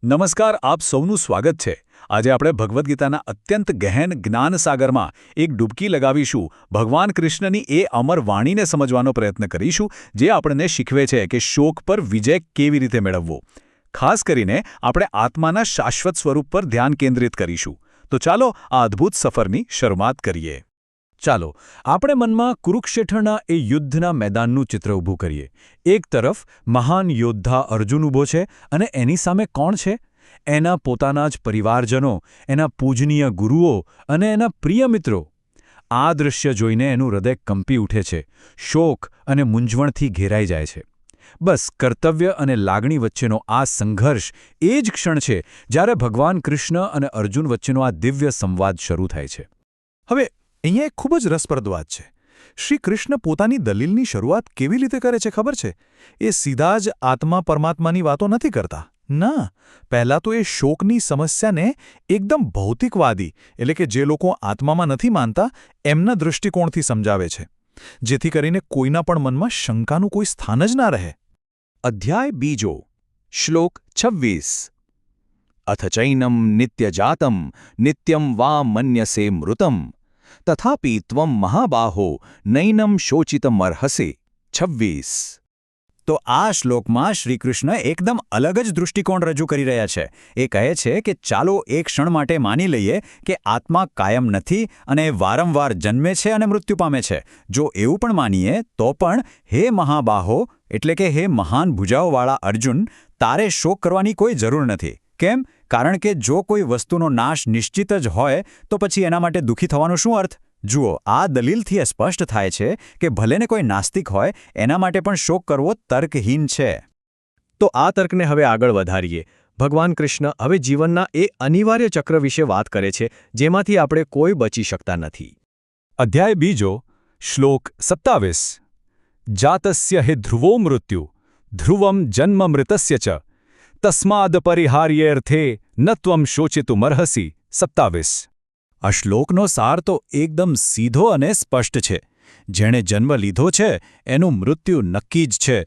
નમસ્કાર, આપ સૌનું સ્વાગત છે. આજે આપણે ભગવદ્ ગીતાના અત્યંત ગહેન જ્ઞાનસાગરમાં એક ડૂબકી લગાવીશું. ભગવાન કૃષ્ણની એ અમર વાણીને સમજવાનો પ્રયત્ન કરીશું, જે આપણને શીખવે છે કે શોક પર વિજય કેવી રીતે મેળવવો. ખાસ કરીને આપણે આત્માના શાશ્વત સ્વરૂપ પર ધ્યાન કેન્દ્રિત કરીશું. તો ચાલો આ અદ્ભુત સફરની શરૂઆત કરીએ. ચાલો આપણે મનમાં કુરુક્ષેત્રના એ યુદ્ધના મેદાનનું ચિત્ર ઊભું કરીએ. એક તરફ મહાન યોદ્ધા અર્જુન ઊભો છે અને એની સામે કોણ છે? એના પોતાના જ પરિવારજનો, એના પૂજનીય ગુરુઓ અને એના પ્રિય મિત્રો. આ દૃશ્ય જોઈને એનું હૃદય કંપી ઉઠે છે, શોક અને મૂંઝવણથી ઘેરાઈ જાય છે. બસ કર્તવ્ય અને લાગણી વચ્ચેનો આ સંઘર્ષ એ જ ક્ષણ છે જ્યારે ભગવાન કૃષ્ણ અને અર્જુન વચ્ચેનો આ દિવ્ય સંવાદ શરૂ થાય છે. હવે અહીંયા એક ખૂબ જ રસપ્રદ વાત છે. શ્રી કૃષ્ણ પોતાની દલીલની શરૂઆત કેવી રીતે કરે છે ખબર છે? એ સીધા જ આત્મા પરમાત્માની વાતો નથી કરતા. ના, પહેલાં તો એ શોકની સમસ્યાને એકદમ ભૌતિકવાદી, એટલે કે જે લોકો આત્મામાં નથી માનતા એમના દૃષ્ટિકોણથી સમજાવે છે, જેથી કરીને કોઈના પણ મનમાં શંકાનું કોઈ સ્થાન જ ના રહે. અધ્યાય બીજો, શ્લોક 26. અથ ચૈનમ નિત્યજાતમ નિત્યમ વા મન્યસે મૃતમ તથાપિ ત્વમ મહાબાહો નૈનમ શોચિતમર્હસે. 26. તો આ શ્લોકમાં શ્રીકૃષ્ણ એકદમ અલગ જ દૃષ્ટિકોણ રજૂ કરી રહ્યા છે. એ કહે છે કે ચાલો એક ક્ષણ માટે માની લઈએ કે આત્મા કાયમ નથી અને વારંવાર જન્મે છે અને મૃત્યુ પામે છે. જો એવું પણ માનીએ તો પણ હે મહાબાહો, એટલે કે હે મહાન ભુજાઓવાળા અર્જુન, તારે શોક કરવાની કોઈ જરૂર નથી. કેમ? કારણ કે જો કોઈ વસ્તુનો નાશ નિશ્ચિત જ હોય તો પછી એના માટે દુઃખી થવાનો શું અર્થ? જુઓ, આ દલીલથી એ સ્પષ્ટ થાય છે કે ભલેને કોઈ નાસ્તિક હોય, એના માટે પણ શોક કરવો તર્કહીન છે. તો આ તર્કને હવે આગળ વધારીએ. ભગવાન કૃષ્ણ હવે જીવનના એ અનિવાર્ય ચક્ર વિશે વાત કરે છે જેમાંથી આપણે કોઈ બચી શકતા નથી. અધ્યાય બીજો, શ્લોક 27. જાતસ્ય હિ ધ્રુવો મૃત્યુ ધ્રુવમ જન્મ મૃતસ્ય ચ તસ્માદ પરિહાર્યેર્થે ન ત્વમ શોચિતુમર્હસી. 27. આ શ્લોકનો સાર તો એકદમ સીધો અને સ્પષ્ટ છે. જેણે જન્મ લીધો છે એનું મૃત્યુ નક્કી જ છે,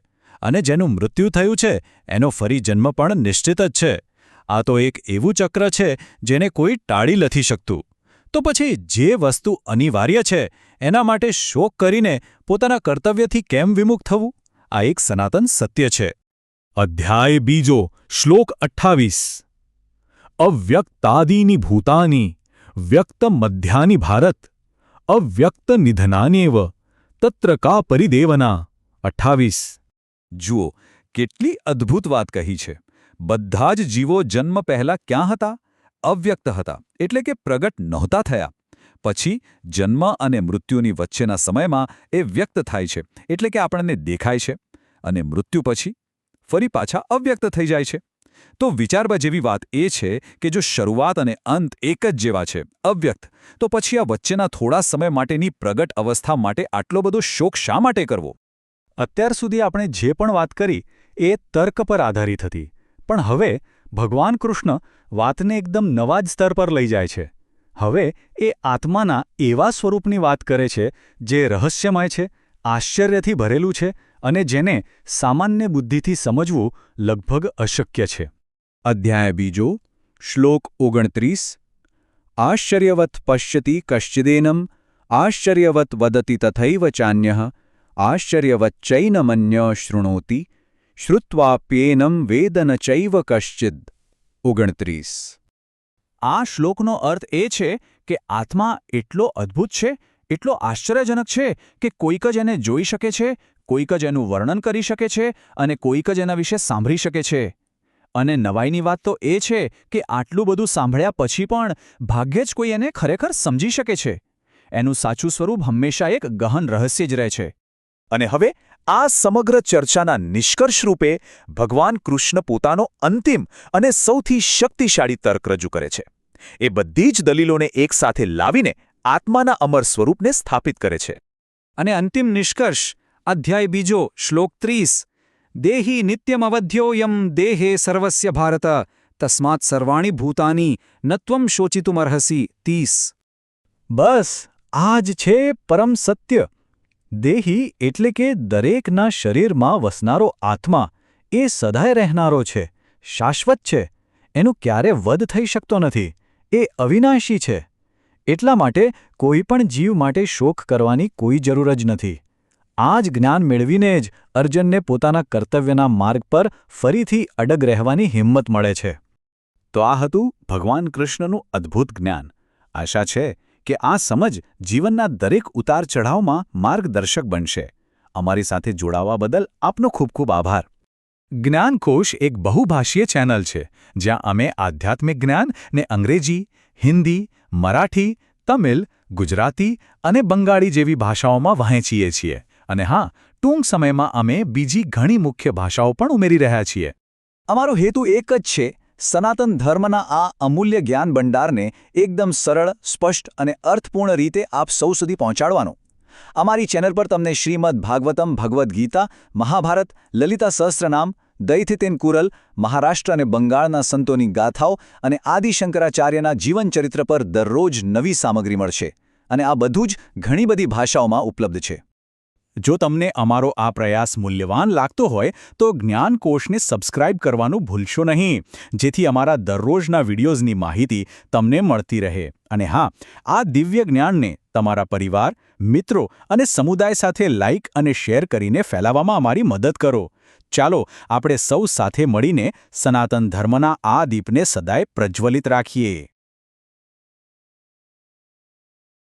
અને જેનું મૃત્યુ થયું છે એનો ફરી જન્મ પણ નિશ્ચિત જ છે. આ તો એક એવું ચક્ર છે જેને કોઈ ટાળી નથી શકતું. તો પછી જે વસ્તુ અનિવાર્ય છે એના માટે શોક કરીને પોતાના કર્તવ્યથી કેમ વિમુખ થવું? આ એક સનાતન સત્ય છે. અધ્યાય બીજો, શ્લોક 28. અવ્યક્તાદીની ભૂતાની વ્યક્ત મધ્યાની ભારત અવ્યક્ત નિધનાન્યેવ તત્ર કા પરિદેવના. 28. જુઓ, કેટલી અદ્ભુત વાત કહી છે. બધા જ જીવો જન્મ પહેલાં ક્યાં હતા? અવ્યક્ત હતા, એટલે કે પ્રગટ નહોતા થયા. પછી જન્મ અને મૃત્યુની વચ્ચેના સમયમાં એ વ્યક્ત થાય છે, એટલે કે આપણને દેખાય છે, અને મૃત્યુ પછી ફરી પાછા અવ્યક્ત થઈ જાય છે. તો વિચારવા જેવી વાત એ છે કે જો શરૂઆત અને અંત એક જ જેવા છે, અવ્યક્ત, તો પછી આ વચ્ચેના થોડા સમય માટેની પ્રગટ અવસ્થા માટે આટલો બધો શોક શા માટે કરવો? અત્યાર સુધી આપણે જે પણ વાત કરી એ તર્ક પર આધારિત હતી, પણ હવે ભગવાન કૃષ્ણ વાતને એકદમ નવા જ સ્તર પર લઈ જાય છે. હવે એ આત્માના એવા સ્વરૂપની વાત કરે છે જે રહસ્યમય છે, આશ્ચર્યથી ભરેલું છે અને જેને સામાન્ય બુદ્ધિથી સમજવું લગભગ અશક્ય છે. અધ્યાય બીજો, શ્લોક 29. આશ્ચર્યવત પશ્યતિ કશ્ચિદેનમ આશ્ચર્યવત વદતિ તથૈવ ચાન્યઃ આશ્ચર્યવચ્ચૈનમન્ય શૃણોતિ શ્રુત્વાપ્યેનમ વેદ ન ચૈવ કશ્ચિદ. 29. આ શ્લોકનો અર્થ એ છે કે આત્મા એટલો અદ્ભુત છે, એટલો આશ્ચર્યજનક છે કે કોઈક જ એને જોઈ શકે છે, કોઈક જ એનું વર્ણન કરી શકે છે અને કોઈક જ એના વિશે સાંભળી શકે છે. અને નવાઈની વાત તો એ છે કે આટલું બધું સાંભળ્યા પછી પણ ભાગ્યે જ કોઈ એને ખરેખર સમજી શકે છે. એનું સાચું સ્વરૂપ હંમેશા એક ગહન રહસ્ય જ રહે છે. અને હવે આ સમગ્ર ચર્ચાના નિષ્કર્ષ રૂપે ભગવાન કૃષ્ણ પોતાનો અંતિમ અને સૌથી શક્તિશાળી તર્ક રજૂ કરે છે. એ બધી જ દલીલોને એકસાથે લાવીને આત્માના અમર સ્વરૂપને સ્થાપિત કરે છે. અને અંતિમ નિષ્કર્ષ, અધ્યાય બીજો, શ્લોક 30. દેહી નિત્યમવધ્યોયમ દેહે સર્વસ્ય ભારત તસ્માત્ સર્વાણી ભૂતાની ન ત્વમ શોચિતુમર્હસી. 30. બસ આ જ છે પરમ સત્ય. દેહી એટલે કે દરેકના શરીરમાં વસનારો આત્મા એ સદાય રહેનારો છે, શાશ્વત છે. એનું ક્યારે વધ થઈ શકતો નથી. એ અવિનાશી છે. એટલા માટે કોઈ પણ જીવ માટે શોક કરવાની કોઈ જરૂર જ નથી. આ જ જ્ઞાન મેળવીને જ અર્જુનને પોતાના કર્તવ્યના માર્ગ પર ફરીથી અડગ રહેવાની હિંમત મળે છે. તો આ હતું ભગવાન કૃષ્ણનું અદ્ભુત જ્ઞાન. આશા છે કે આ સમજ જીવનના દરેક ઉતાર ચઢાવમાં માર્ગદર્શક બનશે. અમારી સાથે જોડાવા બદલ આપનો ખૂબ ખૂબ આભાર. જ્ઞાનકોશ એક બહુભાષીય ચેનલ છે જ્યાં અમે આધ્યાત્મિક જ્ઞાન ને અંગ્રેજી, હિન્દી, મરાઠી, તમિલ, ગુજરાતી અને બંગાળી જેવી ભાષાઓમાં વહેંચીએ છીએ. અને હા, ટૂંક સમયમાં અમે બીજી ઘણી મુખ્ય ભાષાઓ પણ ઉમેરી રહ્યા છીએ. અમારો હેતુ એક જ છે, સનાતન ધર્મના આ અમૂલ્ય જ્ઞાન ભંડારને એકદમ સરળ, સ્પષ્ટ અને અર્થપૂર્ણ રીતે આપ સૌ સુધી પહોંચાડવાનો. અમારી ચેનલ પર તમને શ્રીમદ્ ભાગવતમ, ભગવદ્ ગીતા, મહાભારત, લલિતા સહસ્ત્રનામ, દૈથિતેન કુરલ, મહારાષ્ટ્ર અને બંગાળના સંતોની ગાથાઓ અને આદિ શંકરાચાર્યના જીવનચરિત્ર પર દરરોજ નવી સામગ્રી મળશે. અને આ બધું જ ઘણી બધી ભાષાઓમાં ઉપલબ્ધ છે. જો તમને અમારો આ પ્રયાસ મૂલ્યવાન લાગતો હોય તો જ્ઞાનકોશને સબસ્ક્રાઇબ કરવાનું ભૂલશો નહીં, જેથી અમારા દરરોજના વિડીયોઝની માહિતી તમને મળતી રહે. અને હા, આ દિવ્ય જ્ઞાનને તમારા પરિવાર, મિત્રો અને સમુદાય સાથે લાઇક અને શેર કરીને ફેલાવવામાં અમારી મદદ કરો. ચાલો આપણે સૌ સાથે મળીને સનાતન ધર્મના આ દીપને સદાય પ્રજ્વલિત રાખીએ.